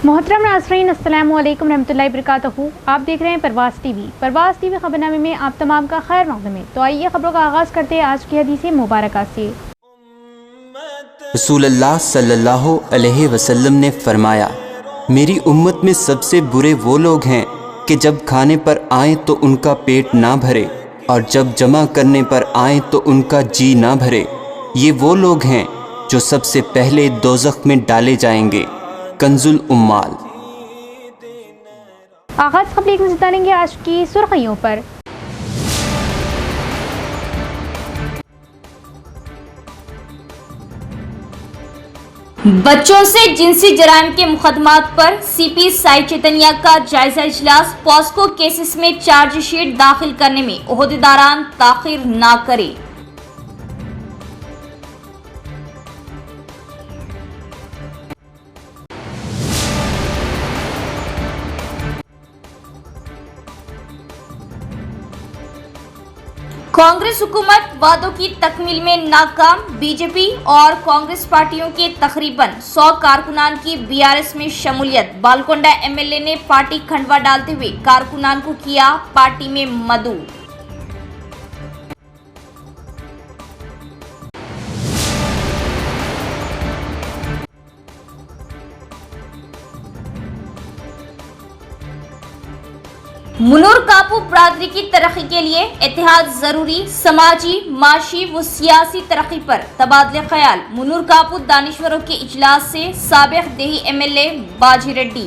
محترم ناظرین السلام علیکم रहमतुल्लाहि वबरकातुहू। आप देख रहे हैं परवाज़ टीवी खबरनामे में आप तमाम का खैर मक़दम है। तो आइए खबरों का आगाज़ करते हैं आज की हदीस मुबारका से। रसूलुल्लाह सल्लल्लाहु अलैहि वसल्लम ने फरमाया, मेरी उम्मत में सबसे बुरे वो लोग हैं कि जब खाने पर आएँ तो उनका पेट ना भरे और जब जमा करने पर आएँ तो उनका जी ना भरे। ये वो लोग हैं जो सबसे पहले दोज़ख में डाले जाएंगे। कंजुल उम्माल। आगाज़ खबर एक नज़र डालेंगे आज की सुर्खियों पर। बच्चों से जिनसी जराइम के मुकदमात पर सीपी साई चैतन्या का जायजा इजलास। पॉस्को केसेस में चार्जशीट दाखिल करने में ओहदेदारान ताखिर ना करें। कांग्रेस हुकूमत वादों की तकमील में नाकाम। बीजेपी और कांग्रेस पार्टियों के तकरीबन 100 कारकुनान की बीआरएस में शमूलियत। बालकोंडा एमएलए ने पार्टी खंडवा डालते हुए कारकुनान को किया पार्टी में मदऊ। मुनूर कापू बरादरी की तरक्की के लिए इत्तेहाद जरूरी। समाजी, माशी व सियासी तरक्की पर तबादले ख्याल। मुनूर कापू दानिश्वरों के इजलास से साबिक देही एमएलए बाजी रेड्डी।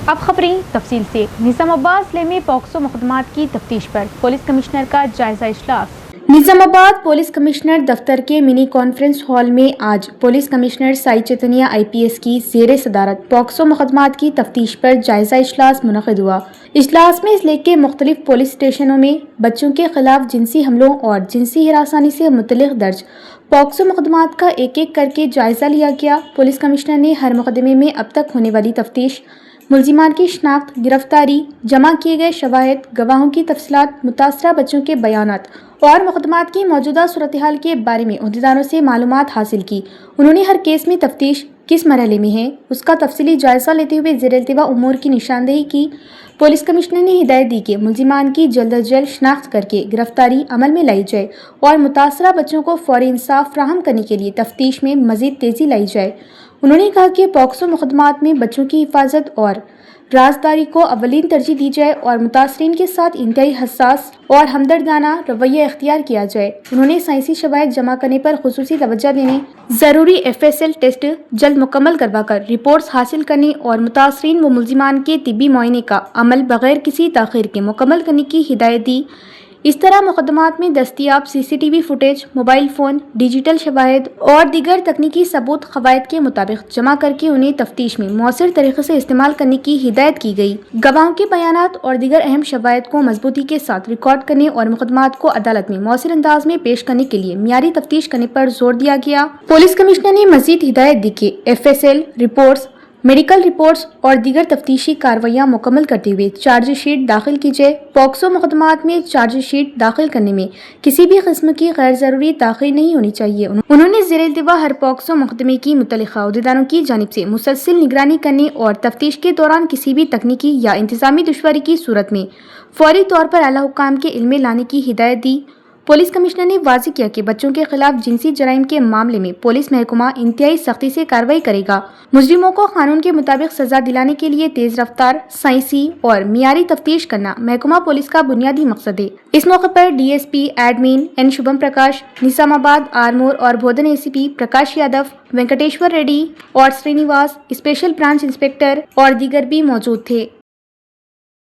अब खबरें तफसील से। निजामाबाद जिले में पॉक्सो मुकदमात की तफ्तीश पर पुलिस कमिश्नर का जायजा इजलास। निजामाबाद पुलिस कमिश्नर दफ्तर के मिनी कॉन्फ्रेंस हॉल में आज police commissioner Sai Chaitanya IPS की ज़ेर सदारत पॉक्सो मुकदमात की तफ्तीश पर जायजा इजलास मुनक़िद हुआ। इजलास में जिले के मुख्तलिफ पुलिस स्टेशनों में बच्चों के खिलाफ जिनसी हमलों और जिनसी हिरासानी से मुतल्लिक़ दर्ज पॉक्सो मुकदमात का एक एक करके जायजा लिया गया। पुलिस कमिश्नर ने हर मुकदमे में अब तक होने वाली तफ्तीश, मुलजिमान की शनाख्त, गिरफ्तारी, जमा किए गए शवाहिद, गवाहों की तफसीलात, मुतासरा बच्चों के बयानात और मुकदमात की मौजूदा सूरत हाल के बारे में अहदेदारों से मालूमात हासिल की। उन्होंने हर केस में तफ्तीश किस मरहले में है उसका तफसीली जायजा लेते हुए ज़ेर-ए-इल्तिवा उमूर की निशानदेही की। पुलिस कमिश्नर ने हिदायत दी कि मुलजिमान की जल्द अज जल्द शनाख्त करके गिरफ्तारी अमल में लाई जाए और मुतासरा बच्चों को फौरी इंसाफ फराहम करने के लिए तफ्तीश में मज़ीद तेज़ी लाई जाए। उन्होंने कहा कि पॉक्सो मुकदमात में बच्चों की हिफाजत और राजदारी को अवलीन तरजीह दी जाए और मुतासरीन के साथ इंतहाई हसास और हमदर्दाना रवैया इख्तियार किया जाए। उन्होंने साइंसी शवाहिद जमा करने पर खुसूसी तवज्जो देने, ज़रूरी FSL टेस्ट जल्द मुकम्मल करवाकर रिपोर्ट्स हासिल करने और मुतासरीन व मुलजिमान के तिब्बी मुआयने का अमल बगैर किसी ताख़ीर के मुकम्मल करने की हिदायत दी। इस तरह मुकदमात में दस्तियाब CCTV footage, mobile phone, digital शवाहिद और दीगर तकनीकी सबूत क़वायद के मुताबिक जमा करके उन्हें तफ्तीश में मौसर तरीके से इस्तेमाल करने की हिदायत की गई। गवाहों के बयानात और दीगर अहम शवाहिद को मजबूती के साथ रिकॉर्ड करने और मुकदमात को अदालत में मौसर अंदाज में पेश करने के लिए मियारी तफ्तीश करने पर जोर दिया गया। पुलिस कमिश्नर ने मजीद हिदायत दी कि FSL रिपोर्ट्स, मेडिकल रिपोर्ट्स और दीगर तफ्तीशी कार्रवाइयाँ मुकम्मल करते हुए चार्जशीट दाखिल की जाए। पॉक्सो मुकदमात में चार्जशीट दाखिल करने में किसी भी किस्म की गैर ज़रूरी ताख़ीर नहीं होनी चाहिए। उन्होंने ज़ेर-ए-इल्तिवा हर पॉक्सो मुकदमे की मुतल्लिक़ा अहदेदारों की जानिब से मुसलसल निगरानी करने और तफ्तीश के दौरान किसी भी तकनीकी या इंतज़ामी दुश्वारी की सूरत में फौरी तौर पर आला हुक्काम के इल्म में लाने की हिदायत दी। पुलिस कमिश्नर ने वाज़ेह किया कि बच्चों के खिलाफ जिनसी जराइम के मामले में पुलिस महकमा इंतहाई सख्ती से कार्रवाई करेगा। मुजरिमों को कानून के मुताबिक सजा दिलाने के लिए तेज रफ्तार, साइंसी और मियारी तफ्तीश करना महकमा पुलिस का बुनियादी मकसद है। इस मौके पर DSP एडमिन N शुभम प्रकाश, निजामाबाद आर्मूर और बोधन ACP प्रकाश यादव, वेंकटेश्वर रेड्डी और श्रीनिवास स्पेशल ब्रांच इंस्पेक्टर और दीगर भी मौजूद थे।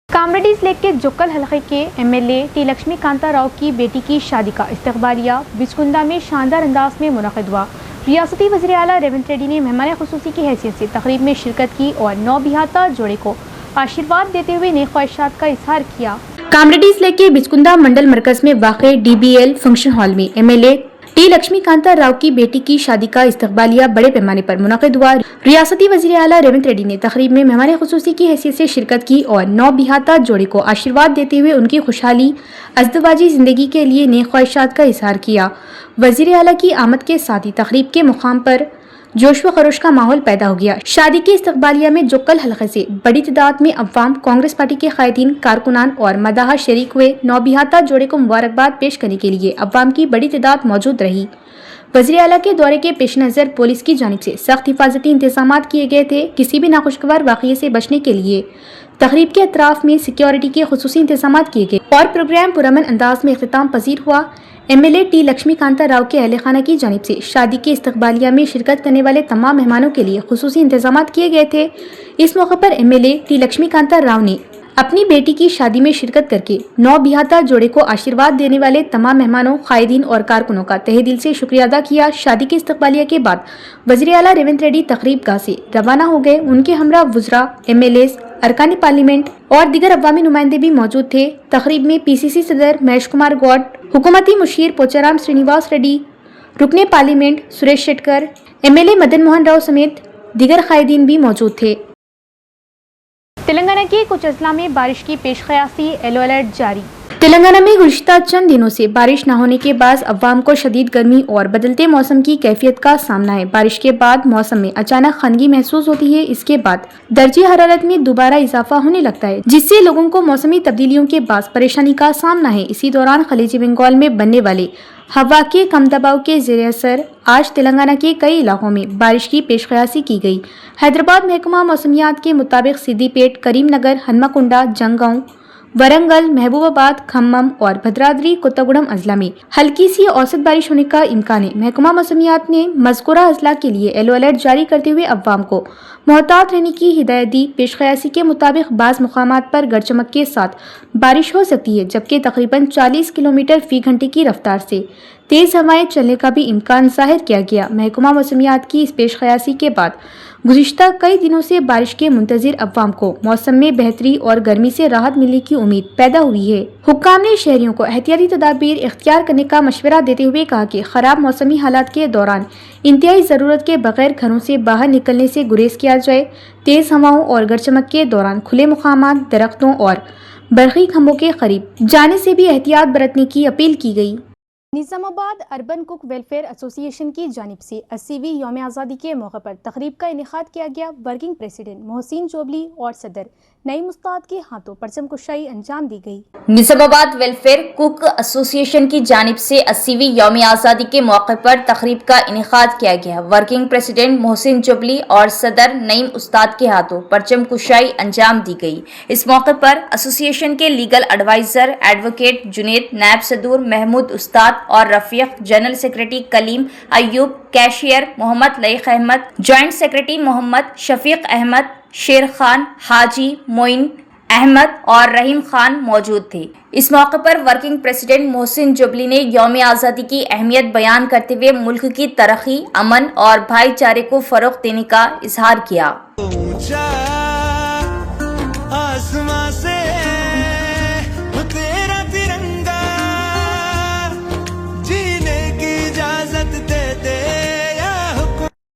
कामरेड्डी जिले के जुक्कल हलके के MLA T लक्ष्मी कांता राव की बेटी की शादी का इस्तकबालिया बिचकुंदा में शानदार अंदाज में मुनक़िद हुआ। रियासती वज़ीर आला रेवंत रेड्डी ने मेहमान खुसूसी की हैसियत से तकरीब में शिरकत की और नौबिहाता जोड़े को आशीर्वाद देते हुए नेक ख्वाहिशात का इजहार किया। कामरेड्डी जिले के बिचकुंदा मंडल मरकज में वाक़े DBL फंक्शन हॉल में MLA टी लक्ष्मी कांता राव की बेटी की शादी का इस्तकबालिया बड़े पैमाने पर मुनक़िद हुआ। रियासती वज़ीर आला रेवंत रेड्डी ने तकरीब में मेहमान खुसूसी की हैसियत से शिरकत की और नौ बिहाता जोड़े को आशीर्वाद देते हुए उनकी खुशहाली अज़दवाजी ज़िंदगी के लिए नेक ख्वाहिशात का इजहार किया। वज़ीर आला की आमद के साथ ही तकरीब के मुकाम पर जोश व खरोश का माहौल पैदा हो गया। शादी के इस्तकबालिया में जुक्कल हलक़े से बड़ी तादाद में अवाम, कांग्रेस पार्टी के कायदीन, कारकुनान और मदाह शरीक हुए। नौबिहाता जोड़े को मुबारकबाद पेश करने के लिए अवाम की बड़ी तादाद मौजूद रही। वज़ीर आला के दौरे के पेश नज़र पुलिस की जानिब से सख्त हिफाजती इंतजाम किए गए थे। किसी भी नाखुशगवार वाक़ये से बचने के लिए तकरीब के अतराफ में सिक्योरिटी के खुसूसी इंतजाम किए गए और प्रोग्राम पुरअमन अंदाज में इख्तिताम पजीर हुआ। MLA टी लक्ष्मी कांता राव के अहल खाना की जानिब से शादी के इस्तकबालिया में शिरकत करने वाले तमाम मेहमानों के लिए खुसूसी इंतजाम किए गए थे। इस मौके पर MLA टी लक्ष्मी कांता राव ने अपनी बेटी की शादी में शिरकत करके नौ बिहाता जोड़े को आशीर्वाद देने वाले तमाम मेहमानों, कायदीन और कारकुनों का तहे दिल से शुक्रिया अदा किया। शादी के इस्तकबालिया के बाद वज़ीर आला रेवंत रेड्डी तकरीब गाह से रवाना हो गए। उनके हमरा वुज़रा, MLAs, अरकान पार्लियामेंट और दीगर अवामी नुमाइंदे भी मौजूद थे। तकरीब में PCC सदर महेश कुमार गौड, हुकूमती मुशीर पोचाराम श्रीनिवास रेड्डी, रुकने पार्लियामेंट सुरेश शेटकर, MLA मदन मोहन राव समेत दीगर कायदीन भी मौजूद थे। तेलंगाना के कुछ अजला में बारिश की पेशकयासी, येलो अलर्ट जारी। तेलंगाना में गुज़िश्ता चंद दिनों से बारिश न होने के बाद अवाम को शदीद गर्मी और बदलते मौसम की कैफियत का सामना है। बारिश के बाद मौसम में अचानक खनगी महसूस होती है। इसके बाद दर्जे हरारत में दोबारा इजाफा होने लगता है, जिससे लोगों को मौसमी तब्दीलियों के बाद परेशानी का सामना है। इसी दौरान खलीज बंगाल में बनने वाले हवा के कम दबाव के ज़ेर असर आज तेलंगाना के कई इलाकों में बारिश की पेशकयासी की गई। हैदराबाद महकमा मौसमियात के मुताबिक सिद्दीपेट, करीमनगर, हनुमकुंडा, जंगांव, वरंगल, महबूबाबाद, खम्मम और भद्राद्री कोत्तागुड़म अजला में हल्की सी औसत बारिश होने का इम्कान है। महकमा मौसमियात ने मज़कूरा अजला के लिए येलो अलर्ट जारी करते हुए अवाम को मोहतात रहने की हिदायत दी। पेशकयासी के मुताबिक बाज़ मुकामात पर गरज चमक के साथ बारिश हो सकती है, जबकि तकरीबन 40 किलोमीटर फी घंटे की रफ्तार से तेज़ हवाएं चलने का भी इम्कान जाहिर किया गया। महकमा मौसमियात की इस पेशकयासी के बाद गुज़िश्ता कई दिनों से बारिश के मुंतज़िर अवाम को मौसम में बेहतरी और गर्मी से राहत मिलने की उम्मीद पैदा हुई है। हुक्काम ने शहरियों को एहतियाती तदाबीर इख्तियार करने का मशवरा देते हुए कहा कि खराब मौसमी हालात के दौरान इंतहाई ज़रूरत के बगैर घरों से बाहर निकलने से गुरेज किया जाए। तेज़ हवाओं और गरज चमक के दौरान खुले मुकामात, दरख्तों और बरक़ी खंभों के करीब जाने से भी एहतियात बरतने की अपील की गई। Nizamabad urban cook welfare association की जानिब से 80वीं यौम आज़ादी के मौके पर तकरीब का इनेकाद किया गया। वर्किंग प्रेसिडेंट मोहसिन जोबली और सदर नईम उस्ताद के हाथों परचम कुशाई अंजाम दी गई। निज़ामाबाद वेलफेयर कुक एसोसिएशन की जानिब से 80वीं यौम आज़ादी के मौके पर तकरीब का इनेकाद किया गया। वर्किंग प्रेसिडेंट मोहसिन जोबली और सदर नईम उस्ताद के हाथों परचम कुशाई अंजाम दी गई। इस मौके पर एसोसिएशन के लीगल एडवाइजर एडवोकेट जुनेद, नायब सदूर महमूद उस्ताद और Rafiq, general secretary Kaleem Ayub, cashier Mohammed Laeeq Ahmed, joint secretary Mohammed Shafiq Ahmed, Sher Khan, हाजी मोइन अहमद और रहीम खान मौजूद थे। इस मौके पर वर्किंग प्रेसिडेंट मोहसिन जोबली ने यौम आज़ादी की अहमियत बयान करते हुए मुल्क की तरक्की, अमन और भाईचारे को फरोग देने का इजहार किया।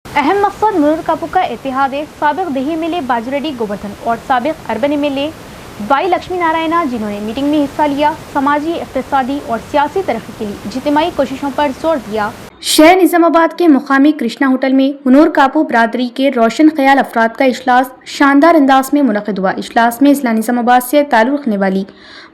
अहम मकसद मुनूर कापू का इत्तेहाद है। साबिक दही MLA बाजूरेड्डी गोवर्धन और साबिक urban MLA Y Lakshmi Narayana, जिन्होंने मीटिंग में हिस्सा लिया, समाजी, इक़्तिसादी और सियासी तरक्की के लिए इज्तिमाई कोशिशों पर जोर दिया। शहर निज़ामाबाद के मुकामी कृष्णा होटल में मुनूर कापू बरादरी के रोशन ख्याल अफराद का इजलास शानदार अंदाज में मुनक़िद हुआ। इजलास में ज़िला निज़ामाबाद से ताल्लुक़ रखने वाली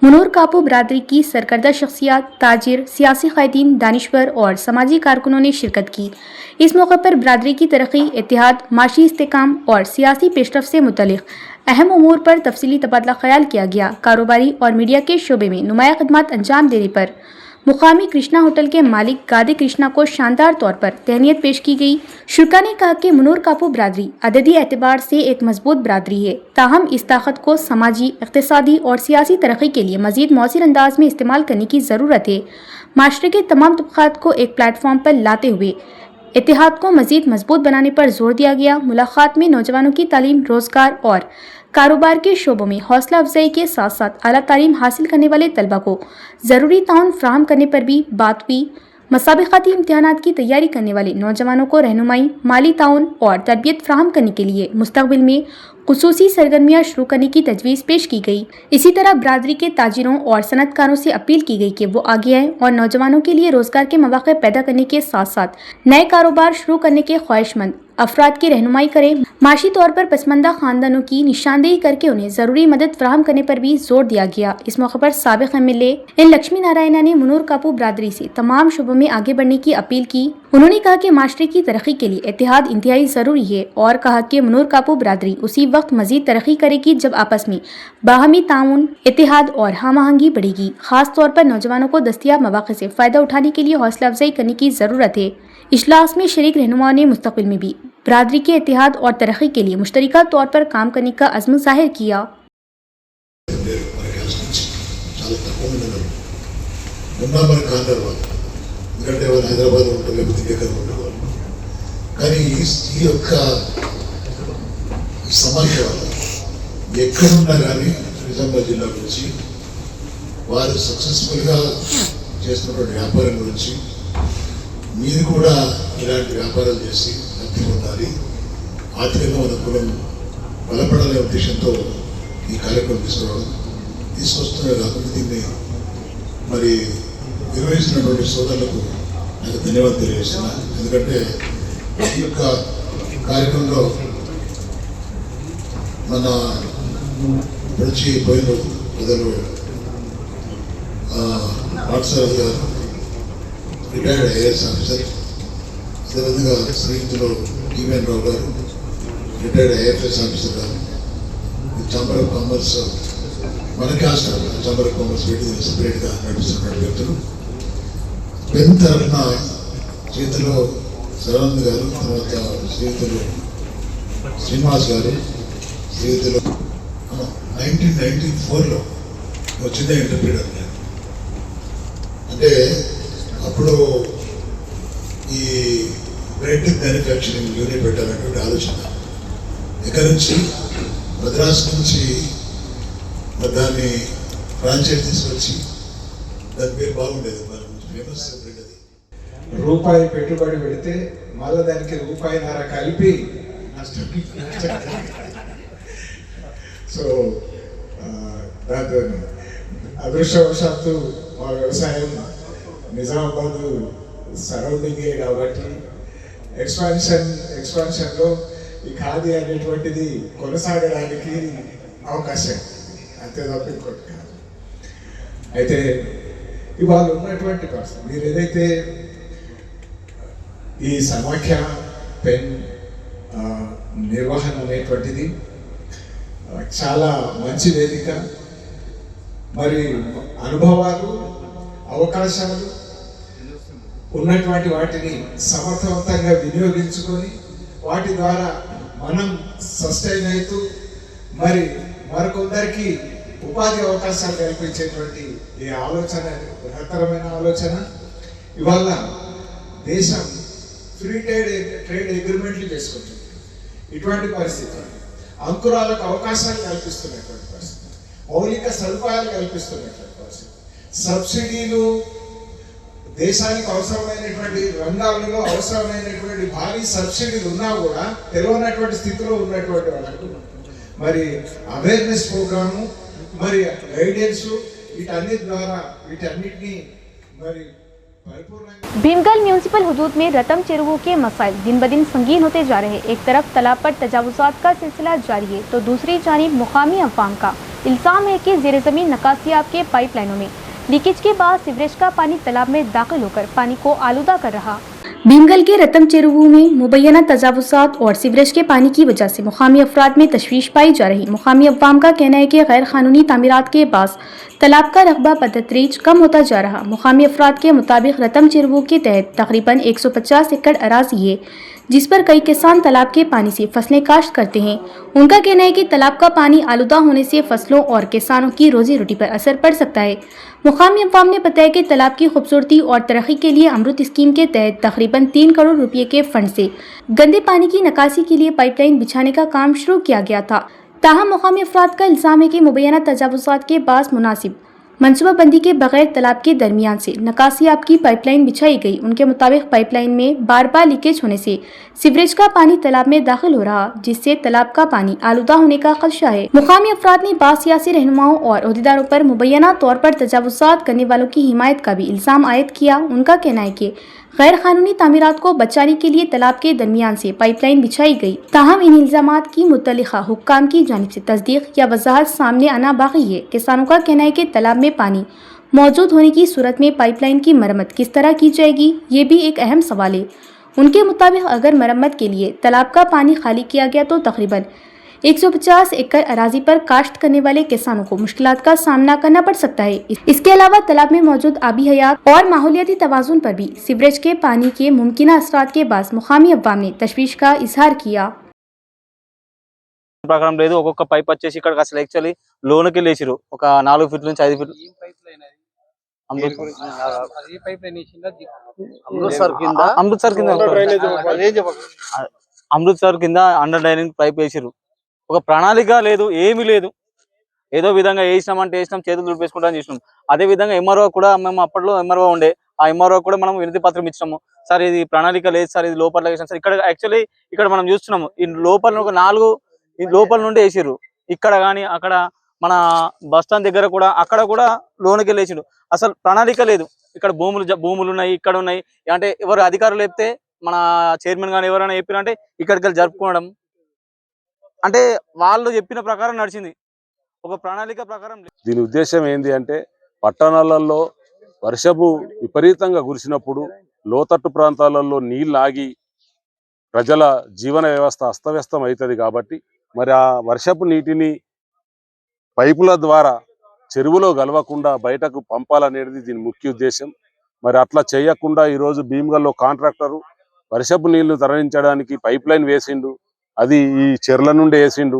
मुनूर कापू बरादरी की सरकर्दा शख्सियात, ताजिर, सियासी कायदीन, दानिश्वर और समाजी कारकुनों ने शिरकत की। इस मौके पर बरादरी की तरक्की, इत्तेहाद, माशी इस्तेकाम और सियासी पेशरफ से मुतल्लिक़ अहम उमूर पर तफसीली तबादला ख्याल किया गया। कारोबारी और मीडिया के शोबे में नुमाया खिदमत अंजाम देने पर मुकामी कृष्णा होटल के मालिक गादे कृष्णा को शानदार तौर पर तहनीत पेश की गई। शुरा ने कहा कि मुनूर कापू बरादरी अददी एतबार से एक मजबूत बरादरी है, ताहम इस ताकत को समाजी, इक़्तिसादी और सियासी तरक्की के लिए मजीद मौसर अंदाज में इस्तेमाल करने की ज़रूरत है। माशरे के तमाम तबक़ात को एक प्लेटफॉर्म पर लाते हुए इत्तेहाद को मजीद मजबूत बनाने पर जोर दिया गया। मुलाकात में नौजवानों की तालीम, रोज़गार और कारोबार के शोबों में हौसला अफजाई के साथ साथ आला तालीम हासिल करने वाले तलबा को ज़रूरी ताउन फराहम करने पर भी बात हुई। मुसाबिकाती इम्तिहानात की तैयारी करने वाले नौजवानों को रहनुमाई, माली ताउन और तरबियत फराहम करने के लिए मुस्तकबिल में खुसूसी सरगर्मियाँ शुरू करने की तजवीज़ पेश की गई। इसी तरह बरादरी के ताजिरों और सनतकारों से अपील की गई कि वो आगे आएँ और नौजवानों के लिए रोज़गार के मौके पैदा करने के साथ साथ नए कारोबार शुरू करने के ख्वाहिशमंद अफराद की रहनुमाई करें। माशी तौर पर पसमंदा खानदानों की निशानदेही करके उन्हें ज़रूरी मदद फराहम करने पर भी जोर दिया गया। इस मौके पर साबिक MLA एन लक्ष्मी नारायणा ने मुनूर कापू बरादरी से तमाम शोबों में आगे बढ़ने की अपील की। उन्होंने कहा कि माशरे की तरक्की के लिए इत्तेहाद इंतहाई ज़रूरी है और कहा कि मुनूर कापू बरादरी उसी वक्त मजीद तरक्की करेगी जब आपस में बाहमी ताउन, इत्तेहाद और हम आहंगी बढ़ेगी। खास तौर पर नौजवानों को दस्तियाब मौके से फ़ायदा उठाने के लिए हौसला अफजाई करने की ज़रूरत है। इजलास में शरीक रहनुमाओं ने मुस्तकबिल में भी बरादरी के इत्तेहाद और तरक्की के लिए मुश्तरका तौर पर काम करने का अज़्म ज़ाहिर किया। ఎందుకంటే వాళ్ళు హైదరాబాద్లో ఉంటారు, లేకపోతే ఇంకెక్కడ ఉండేవాళ్ళు. కానీ ఈ యొక్క సమాఖ్య వల్ల ఎక్కడున్నా కానీ నిజామాబాద్ జిల్లా గురించి వారు సక్సెస్ఫుల్గా చేస్తున్నటువంటి వ్యాపారం గురించి మీరు కూడా ఇలాంటి వ్యాపారాలు చేసి లబ్ధి పొందాలి, ఆర్థికంగా మన కులం బలపడాలనే ఉద్దేశంతో ఈ కార్యక్రమం తీసుకొస్తున్నారు. కాకుండా దీన్ని మరి నిర్వహిస్తున్నటువంటి సోదరులకు నాకు ధన్యవాదాలు తెలియజేస్తున్నాను. ఎందుకంటే ఈ యొక్క కార్యక్రమంలో మన పొడిచి పోయిన మొదలు పాఠశాల గారు రిటైర్డ్ ఐఏఎస్ ఆఫీసర్, అదేవిధంగా స్నేహితులు ఈవెన్ రావు గారు రిటైర్డ్ ఐఎఫ్ఎస్ ఆఫీసర్ గారు, ఛాంబర్ ఆఫ్ కామర్స్ మనకి హాస్టల్ ఛాంబర్ ఆఫ్ కామర్స్ పెట్టి సపరేట్గా నడిపిస్తున్నటువంటి వ్యక్తులు, పెన్ తరఫున చేతిలో సరవణ్ గారు, తర్వాత స్నేహితులు శ్రీనివాస్ గారు, స్నేహితులు 1994లో వచ్చిందే ఇంటర్ప్రీటర్. అంటే అప్పుడు ఈ బ్రెడ్ మ్యానుఫ్యాక్చరింగ్ యూనిట్ పెట్టాలనేటువంటి ఆలోచన ఎక్కడి నుంచి, మద్రాసు నుంచి దాన్ని ఫ్రాంచైజ్ తీసుకొచ్చి దాని పేరు బాగుండేది, ఫేమస్ బ్రెడ్. అది రూపాయి పెట్టుబడి పెడితే మళ్ళీ దానికి రూపాయిన్నర కలిపి సో దాంతో అదృష్టవశాత్తు మా వ్యవసాయం నిజామాబాద్ సరౌండింగే కాబట్టి ఎక్స్పాన్షన్లో ఈ ఖాదీ అనేటువంటిది కొనసాగడానికి అవకాశం, అంతే తప్ప ఇంకోటి కాదు. అయితే ఇవాళ ఉన్నటువంటి పరిస్థితి మీరు ఏదైతే ఈ సమాఖ్య పెన్ నిర్వహణ అనేటువంటిది చాలా మంచి వేదిక, మరి అనుభవాలు, అవకాశాలు ఉన్నటువంటి వాటిని సమర్థవంతంగా వినియోగించుకొని వాటి ద్వారా మనం సస్టైన్ అవుతూ మరి మరికొందరికి ఉపాధి అవకాశాలు కల్పించేటువంటి ఈ ఆలోచన బృహత్తరమైన ఆలోచన. ఇవాళ దేశం ఫ్రీ ట్రేడ్ అగ్రిమెంట్లు చేసుకుంటుంది. ఇటువంటి పరిస్థితి అంకురాలకు అవకాశాలు కల్పిస్తున్నటువంటి పరిస్థితి, మౌలిక సదుపాయాలు కల్పిస్తున్నటువంటి పరిస్థితి, సబ్సిడీలు దేశానికి అవసరమైనటువంటి రంగాలలో అవసరమైనటువంటి భారీ సబ్సిడీలు ఉన్నా కూడా తెలియనటువంటి స్థితిలో ఉన్నటువంటి వాళ్ళకు మరి అవేర్నెస్ ప్రోగ్రాము, మరి గైడెన్స్, వీటన్నిటి ద్వారా వీటన్నిటిని మరి भीमगल म्यूनिसिपल हुदूद में रतम चेरुओं के मसाइल दिन ब दिन संगीन होते जा रहे हैं। एक तरफ तालाब पर तजावुज़ात का सिलसिला जारी है तो दूसरी जानिब मुकामी अवाम का इल्ज़ाम है कि ज़ेर ज़मीन नकासियाब के पाइप लाइनों में लीकेज के बाद सीवरेज का पानी तालाब में दाखिल होकर पानी को आलूदा कर रहा। भीमगल के रतम चेरुओं में मुबैना तजावुज़ात और सीवरेज के पानी की वजह से मुकामी अफराद में तशवीश पाई जा रही। मुकामी अवाम का कहना है कि गैर कानूनी तामीरात के बाद तालाब का रकबा बतदरीज कम होता जा रहा। मुकामी अफराद के मुताबिक रतम चेरुओं के तहत तकरीबन 150 एकड़ अराजी है जिस पर कई किसान तालाब के पानी से फसलें काश्त करते हैं। उनका कहना है कि तालाब का पानी आलूदा होने से फसलों और किसानों की रोजी रोटी पर असर पड़ सकता है। मुकामी अवाम ने बताया कि तालाब की खूबसूरती और तरक्की के लिए अमृत स्कीम के तहत तकरीबन 3 करोड़ रुपये के फंड से गंदे पानी की निकासी के लिए पाइपलाइन बिछाने का काम शुरू किया गया था। ताहम मुकामी अफराद का इल्ज़ाम है कि मुबैना तजावुज़ात के बाद मुनासिब मनसूबाबंदी के बगैर तालाब के दरमियान से नकासियाब की पाइपलाइन बिछाई गई। उनके मुताबिक पाइपलाइन में बार बार लीकेज होने से सीवरेज का पानी तालाब में दाखिल हो रहा, जिससे तालाब का पानी आलूदा होने का खदशा है। मुकामी अफराद ने बासियासी रहनुमाओं और अहदेदारों पर मुबैना तौर पर तजावुज़ात करने वालों की हिमायत का भी इल्ज़ाम आयद किया। उनका कहना है कि गैर कानूनी तामीरात को बचाने के लिए तालाब के दरमियान से पाइपलाइन बिछाई गई। ताहम इन इल्ज़ामात की मुतल्लिका हुक्काम की जानिब से तस्दीक या वजाहत सामने आना बाकी है। किसानों का कहना है कि तालाब में पानी मौजूद होने की सूरत में पाइपलाइन की मरम्मत किस तरह की जाएगी, ये भी एक अहम सवाल है। उनके मुताबिक अगर मरम्मत के लिए तालाब का पानी खाली किया गया तो तकरीबन 150 एकड़ अराजी पर काश्त करने वाले किसानों को मुश्किलात का सामना करना पड़ सकता है। इसके अलावा तालाब में मौजूद आबी हयात और माहौलियाती तवाज़ुन पर भी सीवरेज के पानी के मुमकिन असरात के बाद मुकामी अवाम ने तशवीश का इजहार किया। ప్రకారం లేదు ఒక్కొక్క పైప్ వచ్చేసి ఇక్కడికి అసలు యాక్చువల్లీ లోనికి లేచిరు ఒక 4 ఫీట్ల నుంచి 5 ఫీట్ అమృత్సర్ కింద అండర్ డ్రైనింగ్ పైప్ వేసిరు। ఒక ప్రణాళిక లేదు, ఏమీ లేదు, ఏదో విధంగా వేసినామంటే వేసినాం, చేతులు దుడిపేసుకుంటాం చేసినాం। అదే విధంగా ఎంఆర్ఓ కూడా మేము అప్పట్లో ఎంఆర్ఓ ఉండే, ఆ ఎంఆర్ఓ కూడా మనం వినతి పత్రం ఇచ్చినాము, సార్ ఇది ప్రణాళిక లేదు సార్, ఇది లోపల వేసినాం సార్। ఇక్కడ యాక్చువల్లీ ఇక్కడ మనం చూస్తున్నాము ఈ లోపల ఒక 4 లోపల నుండి వేసిర్రు, ఇక్కడ కానీ అక్కడ మన బస్ స్టాండ్ దగ్గర కూడా అక్కడ కూడా లోనికి లేచిరు। అసలు ప్రణాళిక లేదు, ఇక్కడ భూములు ఉన్నాయి, ఇక్కడ ఉన్నాయి అంటే ఎవరు అధికారులు చెప్తే మన చైర్మన్ గాని ఎవరైనా చెప్పినంటే ఇక్కడికి వెళ్ళి జరుపుకోవడం అంటే వాళ్ళు చెప్పిన ప్రకారం నడిచింది, ఒక ప్రణాళిక ప్రకారం। దీని ఉద్దేశం ఏంది అంటే పట్టణాలలో వర్షపు విపరీతంగా కురిసినప్పుడు లోతట్టు ప్రాంతాలలో నీళ్ళు ఆగి ప్రజల జీవన వ్యవస్థ అస్తవ్యస్తం అవుతుంది కాబట్టి మరి ఆ వర్షపు నీటిని పైపుల ద్వారా చెరువులో గలవకుండా బయటకు పంపాలనేది దీని ముఖ్య ఉద్దేశం। మరి అట్లా చేయకుండా ఈరోజు భీమ్గల్లో కాంట్రాక్టరు వర్షపు నీళ్లు తరలించడానికి పైప్ లైన్ వేసిండు, అది ఈ చెర్ల నుండి వేసిండు।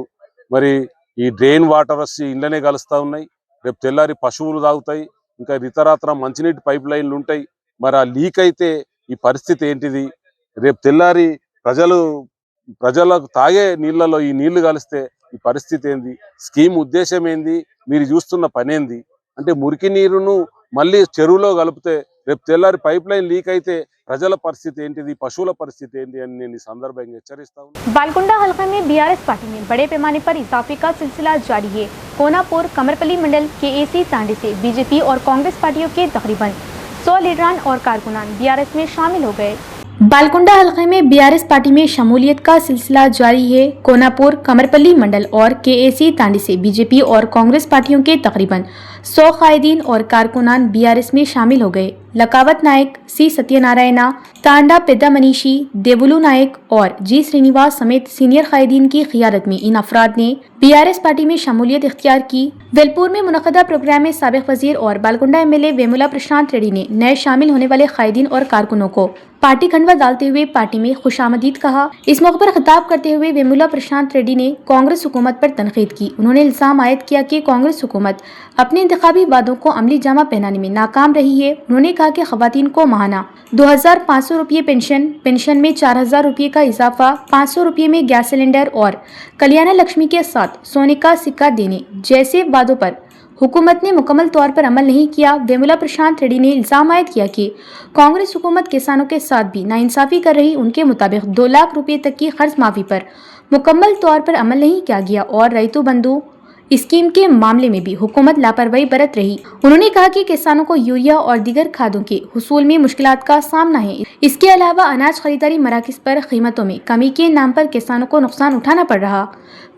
మరి ఈ డ్రైన్ వాటర్ వచ్చి ఇండ్లనే కలుస్తూ ఉన్నాయి, రేపు తెల్లారి పశువులు తాగుతాయి, ఇంకా ఇతరాత్ర మంచినీటి పైప్ లైన్లు ఉంటాయి। మరి ఆ లీక్ అయితే ఈ పరిస్థితి ఏంటిది, రేపు తెల్లారి ప్రజలకు తాగే నీళ్లలో ఈ నీళ్లు కలిస్తే ఈ పరిస్థితి ఏంది, స్కీమ్ ఉద్దేశం ఏంది, మీరు చూస్తున్న పని ఏంది అంటే మురికి నీరును మళ్ళీ చెరువులో కలిపితే రేపు తెల్లారి పైప్ లైన్ లీక్ అయితే ప్రజల పరిస్థితి ఏంటిది, పశువుల పరిస్థితి ఏంటి అని నేను ఈ సందర్భంగా హెచ్చరిస్తా हूं। बालकुंडा हलका में बीआरएस पार्टी में बड़े पैमाने पर इजाफे का सिलसिला जारी है। कोनापुर कमरपल्ली मंडल के एसी तांडे से बीजेपी और कांग्रेस पार्टियों के तकरीबन 100 लीडरान और कारकुनान बीआरएस में शामिल हो गए। बालकुंडा हलके में बीआरएस पार्टी में शमूलियत का सिलसिला जारी है। कोनापुर कमरपल्ली मंडल और केएसी तांडी से बीजेपी और कांग्रेस पार्टियों के तकरीबन 100 कायदीन और कारकुनान बीआरएस में शामिल हो गए। लकावत नायक, सी सत्यनारायणा, तांडा पेद्दा मनीषी, देवुलू नायक और जी श्रीनिवास समेत सीनियर कायदीन की क़ियादत में इन अफराद ने बीआरएस पार्टी में शमूलियत इख्तियार की। वेलपुर में मुनक़दा प्रोग्राम में साबिक़ वज़ीर और बालकुंडा एमएलए वेमुला प्रशांत रेड्डी ने नए शामिल होने वाले कायदीन और कारकुनों को पार्टी खंडवा डालते हुए पार्टी में खुशामदीद कहा। इस मौके पर खिताब करते हुए वेमुला प्रशांत रेड्डी ने कांग्रेस हुकूमत पर तनकीद की। उन्होंने इल्ज़ाम आयद किया कि कांग्रेस हुकूमत अपने इंतखाबी वादों को अमली जामा पहनाने में नाकाम रही है। उन्होंने कहा कि ख़वातीन को माहाना 2500 रुपये पेंशन में 4000 रुपये का इजाफा, 500 रुपये में गैस सिलेंडर और कल्याण लक्ष्मी के साथ सोने का सिक्का देने जैसे वादों पर हुकूमत ने मुकम्मल तौर पर अमल नहीं किया। वेमुला प्रशांत रेड्डी ने इल्ज़ाम आयद किया कि कांग्रेस हुकूमत किसानों के साथ भी नाइंसाफ़ी कर रही। उनके मुताबिक 2 लाख रुपये तक की कर्ज माफ़ी पर मुकम्मल तौर पर अमल नहीं किया गया और रैतु बंधु स्कीम के मामले में भी हुकूमत लापरवाही बरत रही। उन्होंने कहा कि किसानों को यूरिया और दीगर खादों के हुसूल में मुश्किलात का सामना है। इसके अलावा अनाज खरीदारी मराकिज़ पर कीमतों में कमी के नाम पर किसानों को नुकसान उठाना पड़ रहा।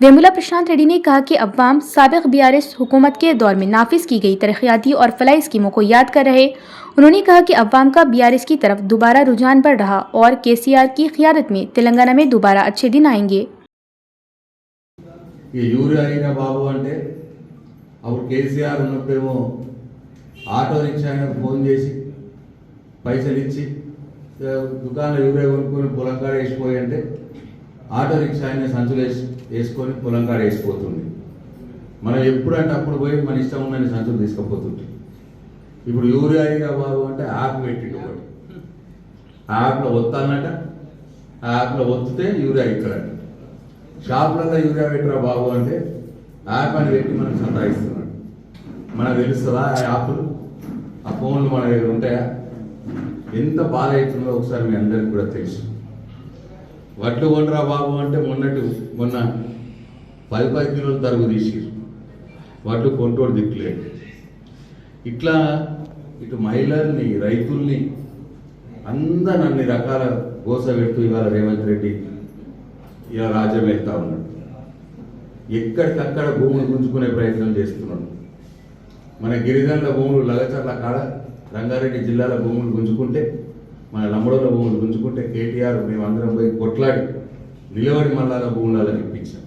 वेमुला प्रशांत रेड्डी ने कहा कि अवाम साबिक़ बीआरएस हुकूमत के दौर में नाफिज की गई तरक्याती और फलाही स्कीमों को याद कर रहे। उन्होंने कहा कि अवाम का बीआरएस की तरफ दोबारा रुझान बढ़ रहा और केसीआर की क़ियादत में तेलंगाना में दोबारा अच्छे दिन आएंगे। ఈ యూరియా అయినా బాబు అంటే అప్పుడు కేసీఆర్ ఉన్నప్పుడేమో ఆటో రిక్షా ఆయనకు ఫోన్ చేసి పైసలు ఇచ్చి దుకాణంలో యూరియా కొనుక్కొని పొలం కాడ వేసిపోయి అంటే ఆటో రిక్షా ఆయన సంచులు వేసుకొని పొలం కాడ వేసిపోతుంది। మనం ఎప్పుడంటే అప్పుడు పోయి మన ఇష్టం ఉన్నని సంచులు తీసుకుపోతుంది। ఇప్పుడు యూరియా అయినా బాబు అంటే యాప్ పెట్టిండు ఒకటి, ఆ యాప్లో ఒత్తాలన్నట, ఆ యాప్లో ఒత్తితే యూరియా ఇక్కడంట। షాపులలో యూరియా పెట్టరా బాబు అంటే యాప్ అని పెట్టి మనం సంపాదిస్తున్నాడు। మనకు తెలుస్తుందా ఆ యాప్లు, ఆ ఫోన్లు మన దగ్గర ఉంటాయా? ఎంత బాధ అవుతుందో ఒకసారి మీ అందరికి కూడా తెలుసు. వడ్లు కొనరా బాబు అంటే మొన్న 10 కిలోలు తరుగు తీసిరు, వడ్లు కొంటోడు దిక్కులేడు. ఇట్లా ఇటు మహిళల్ని, రైతుల్ని అందరు అన్ని రకాల గోస పెడుతూ ఇవాళ రేవంత్ రెడ్డి ఇలా రాజ్యం వెళ్తా ఉన్నాడు. ఎక్కడికక్కడ భూములు గుంజుకునే ప్రయత్నం చేస్తున్నాడు. మన గిరిజనుల భూములు లగచర్ల కాడ రంగారెడ్డి జిల్లాల భూములు గుంజుకుంటే, మన లంబడోల భూములు గుంజుకుంటే కేటీఆర్ మేమందరం పోయి కొట్లాడి నిలబడి మళ్ళా భూములలో ఇప్పించాం.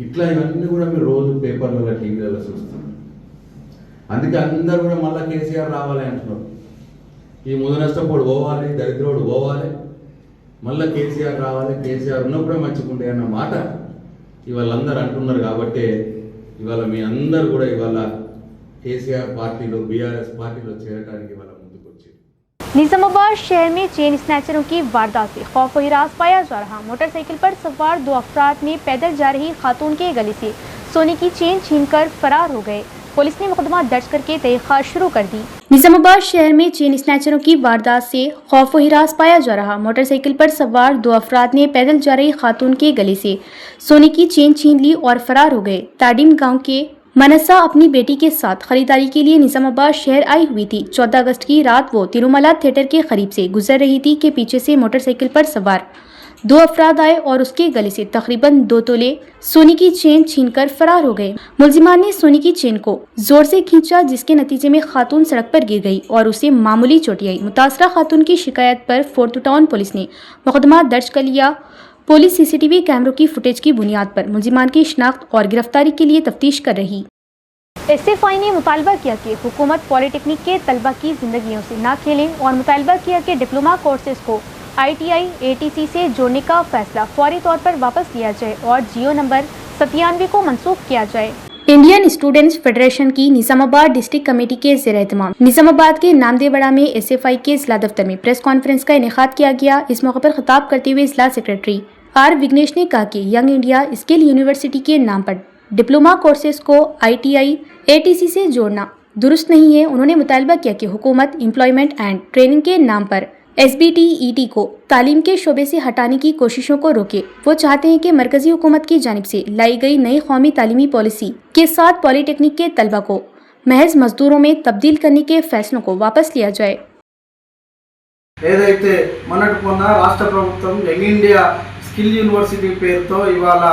ఇట్లా ఇవన్నీ కూడా మీరు రోజు పేపర్లలో, టీవీలలో చూస్తున్నారు. అందుకే అందరూ కూడా మళ్ళీ కేసీఆర్ రావాలి అంటున్నారు. ఈ ముదనష్టపోడు పోవాలి, దరిద్రోడు పోవాలి, మళ్ళీ కేసీఆర్ రావాలి, కేసీఆర్ ఉన్నప్పుడే మంచిగుండే అన్న మాట ఇవాళ అందరూ అంటున్నారు. కాబట్టి ఇవాళ మీ అందరూ కూడా ఇవాళ కేసీఆర్ పార్టీలో, బీఆర్ఎస్ పార్టీలో చేరడానికి ఇవాళ ముందుకు వచ్చారు. निजामाबाद शहर में चेन स्नैचरों की वारदात से खौफ व हिरास पाया जा रहा। मोटरसाइकिल पर सवार 2 अफराद ने पैदल जा रही खातून के गले से सोने की चेन छीनकर फरार हो गए। पुलिस ने मुकदमा दर्ज करके तहकीकात शुरू कर दी। निजामाबाद शहर में चेन स्नैचरों की वारदात से खौफ व हिरास पाया जा रहा। मोटरसाइकिल पर सवार 2 अफराद ने पैदल जा रही खातून के गले से सोने की चेन छीन ली और फरार हो गए। ताडिम गांव के मनसा अपनी बेटी के साथ खरीदारी के लिए निजामाबाद शहर आई हुई थी। 14 अगस्त की रात वो तिरुमला थिएटर के करीब से गुजर रही थी कि पीछे से मोटरसाइकिल पर सवार 2 अफराद आए और उसके गले से तकरीबन 2 तोले सोने की चेन छीनकर फरार हो गए। मुलजिमान ने सोने की चेन को जोर से खींचा, जिसके नतीजे में खातून सड़क पर गिर गई और उसे मामूली चोटें आई। मुतासरा खातून की शिकायत पर फोर्ट टाउन पुलिस ने मुकदमा दर्ज कर लिया। पुलिस सीसीटीवी कैमरों की फुटेज की बुनियाद पर मुलजिमान की शिनाख्त और गिरफ्तारी के लिए तफ्तीश कर रही। एसएफआई ने मुतालबा किया कि हुकूमत पॉलिटेक्निक के तलबा की जिंदगियों से ना खेलें और मुतालबा किया कि डिप्लोमा कोर्सेज को ITI ATC से जोड़ने का फैसला फौरी तौर पर वापस लिया जाए और जियो नंबर 97 को मनसूख किया जाए। इंडियन स्टूडेंट्स फेडरेशन की निजामाबाद डिस्ट्रिक्ट कमेटी के ज़ेर एहतमाम निजामाबाद के नामदेवड़ा में SFI के जिला दफ्तर में प्रेस कॉन्फ्रेंस का इनेकाद किया गया। इस मौके पर खिताब करते हुए जिला सेक्रेटरी R विघ्नेश ने कहा कि यंग इंडिया स्किल यूनिवर्सिटी के नाम पर डिप्लोमा कोर्सेज को ITI ATC से जोड़ना दुरुस्त नहीं है। उन्होंने मुतालबा किया कि हुकूमत एम्प्लॉयमेंट एंड ट्रेनिंग के नाम पर SBTET को तालीम के शोबे से हटाने की कोशिशों को रोके। वो चाहते हैं कि मरकजी हुकूमत की जानिब से लाई गई नई कौमी तालीमी पॉलिसी के साथ पॉलिटेक्निक के तलबा को महज मजदूरों में तब्दील करने के फैसलों को वापस लिया जाए। ఏదైతే మొన్నటి మొన్న రాష్ట్ర ప్రభుత్వం యంగ్ ఇండియా స్కిల్ యూనివర్సిటీ పేరుతో ఇవాళ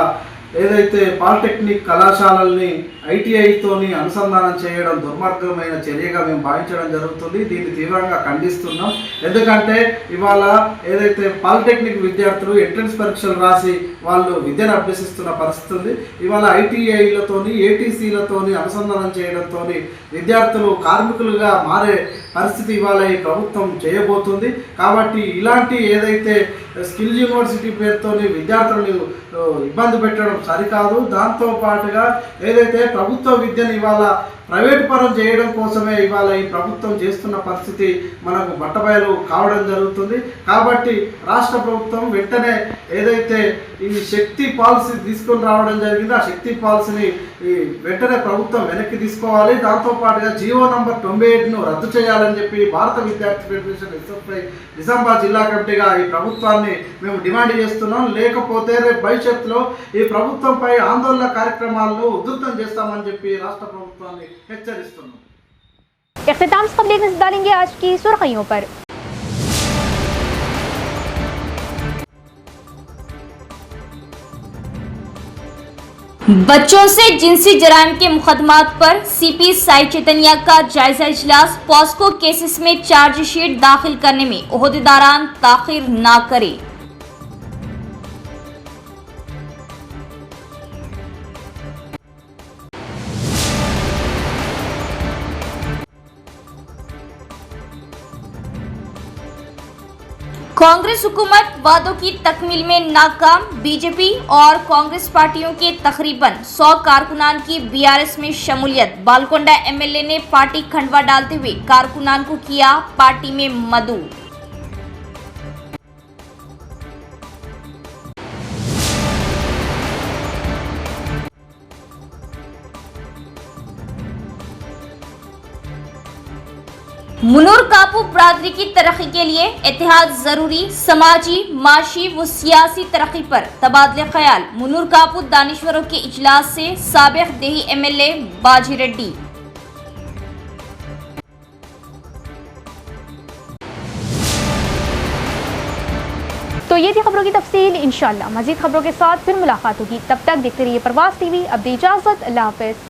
ఏదైతే పాలిటెక్నిక్ కళాశాలల్ని ఐటీఐతోని అనుసంధానం చేయడం దుర్మార్గమైన చర్యగా మేము భావించడం జరుగుతుంది. దీన్ని తీవ్రంగా ఖండిస్తున్నాం. ఎందుకంటే ఇవాళ ఏదైతే పాలిటెక్నిక్ విద్యార్థులు ఎంట్రన్స్ పరీక్షలు రాసి వాళ్ళు విద్యను అభ్యసిస్తున్న పరిస్థితి ఉంది. ఇవాళ ఐటీఐలతోని ఏటీసీలతోని అనుసంధానం చేయడంతో విద్యార్థులు కార్మికులుగా మారే పరిస్థితి ఇవాళ ఈ ప్రభుత్వం చేయబోతుంది. కాబట్టి ఇలాంటి ఏదైతే స్కిల్ యూనివర్సిటీ పేరుతోని విద్యార్థులను ఇబ్బంది పెట్టడం సరికాదు. దాంతో పాటుగా ఏదైతే ప్రభుత్వ విద్యను ఇవాళ ప్రైవేట్ పరం చేయడం కోసమే ఇవాళ ఈ ప్రభుత్వం చేస్తున్న పరిస్థితి మనకు బట్టబయలు కావడం జరుగుతుంది. కాబట్టి రాష్ట్ర ప్రభుత్వం వెంటనే ఏదైతే ఈ శక్తి పాలసీ తీసుకొని రావడం జరిగిందో ఆ శక్తి పాలసీని వెంటనే ప్రభుత్వం వెనక్కి తీసుకోవాలి. దాంతోపాటుగా జియో నంబర్ 98ను రద్దు చేయాలని చెప్పి భారత విద్యార్థి ఫెడరేషన్ SFI నిజామాబాద్ జిల్లా కమిటీగా ఈ ప్రభుత్వాన్ని మేము డిమాండ్ చేస్తున్నాం. లేకపోతే రేపు భవిష్యత్తులో ఈ ప్రభుత్వంపై ఆందోళన కార్యక్రమాలను ఉధృతం చేస్తామని చెప్పి రాష్ట్ర ప్రభుత్వాన్ని హెచ్చరిస్తున్నాం. इख्तिताम से खबरें नजर डालेंगे आज की सुर्खियों पर। बच्चों से जिनसी जराइम के मुकदमात पर CP साई चैतन्या का जायजा इजलास। पॉस्को केसेस में चार्जशीट दाखिल करने में ओहदेदारान ताखिर ना करें। कांग्रेस हुकूमत वादों की तकमील में नाकाम। बीजेपी और कांग्रेस पार्टियों के तकरीबन 100 कारकुनान की BRS में शमूलियत। बालकोंडा MLA ने पार्टी खंडवा डालते हुए कारकुनान को किया पार्टी में मदऊ। मुनूर कापू बरादरी की तरक्की के लिए इत्तेहाद जरूरी, समाजी, माशी व सियासी तरक्की पर तबादले ख्याल। मुनूर कापू दानिश्वरों के इजलास से साबिक देही MLA बाजी रेड्डी। तो ये थी खबरों की तफसील। इंशाअल्लाह मजीद खबरों के साथ फिर मुलाकात होगी। तब तक देखते रहिए प्रवास TV। अब दी इजाजत, अल्लाह हाफिज।